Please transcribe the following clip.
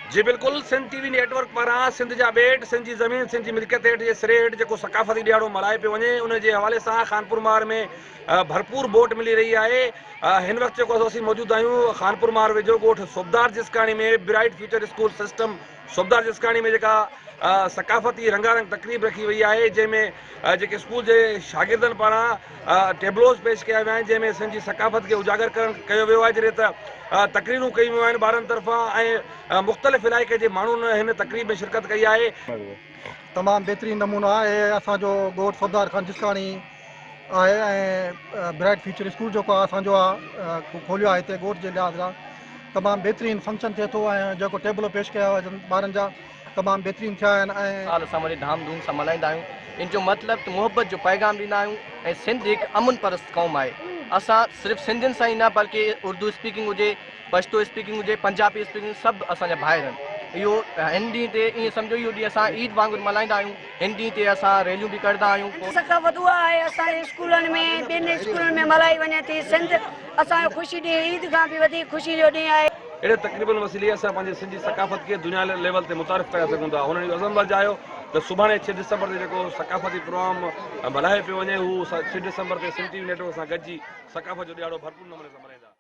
जी बिल्कुल, Sindh TV network पारां सिंध जा बेट, सिंध जी ज़मीन, सिंध जी मिल्कियत हेठि जे सिरे हेठि जेको सकाफ़ती ॾियारो मल्हाए पियो वञे, उन जे हवाले सां ख़ानपुर मार में भरपूर बोट मिली रही आहे। हिन वक़्तु जेको असीं मौजूदु आहियूं ख़ानपुर मार वेझो ॻोठ सोबदार जिस्काणी में ब्राइट फ्यूचर स्कूल सिस्टम सोबदार जिस्काणी में जेका सकाफ़ती रंगारंग तकरीब रखी वई आहे, जंहिंमें जेके स्कूल जे शागिर्दनि पारां टेबलोस पेश कया विया आहिनि, जंहिंमें सिंध जी सकाफ़त खे उजागर कयो वियो आहे। जॾहिं त तकरीरूं कयूं वियूं आहिनि ॿारनि तरफ़ां ऐं मुख़्तलिफ़ इलाइक़े जे माण्हुनि हिन तकरीब में शिरकत कई आहे। तमामु बहितरीनु नमूनो आहे असांजो ॻोठ सोबदार खान जिस्काणी आहे ऐं ब्राइट फ्यूचर स्कूल जेको आहे असांजो आहे खोलियो आहे हिते ॻोठ जे लिहाज़ सां। तमामु बहितरीनु फंक्शन थिए थो ऐं जेको टेबल पेश कया हुआ ॿारनि जा तमामु बहितरीनु थिया आहिनि ऐं साल असां वरी धाम धूम सां मल्हाईंदा आहियूं। इन जो मतिलबु त मुहबत जो पैगाम ॾींदा आहियूं ऐं सिंध हिकु अमन परस्त क़ौम आहे। असां सिर्फ़ु सिंधियुनि सां ई न बल्कि उर्दू स्पीकिंग हुजे, पश्तो स्पीकिंग हुजे, पंजाबी स्पीकिंग, सभु असांजा भाइर आहिनि। इहो हिन ॾींहं ते ईअं सम्झो इहो ॾींहुं असां ईद वांगुरु मल्हाईंदा आहियूं। हिन ॾींहं ते असां रैलियूं बि कढंदा आहियूं। सकाफ़त उहा आहे असांजे स्कूलनि में, ॿियनि स्कूलनि में मल्हाई वञे थी। सिंध असांजो ख़ुशी ॾींहुं ईद खां बि वधीक ख़ुशी जो ॾींहुं आहे। अहिड़े तक़रीबन वसीले असां पंहिंजे सिंधी सकाफ़त खे दुनिया लेवल ते मुतारिफ़ करे सघूं था। हुननि इहो अज़म वजायो त सुभाणे 6 दिसंबर ते जेको सकाफ़ती प्रोग्राम मल्हाए पियो वञे, हू 6 दिसंबर ते सिंध टीवी नेटवर्क सां गॾिजी सकाफ़त जो ॾियारो भरपूर नमूने सां मल्हाईंदा।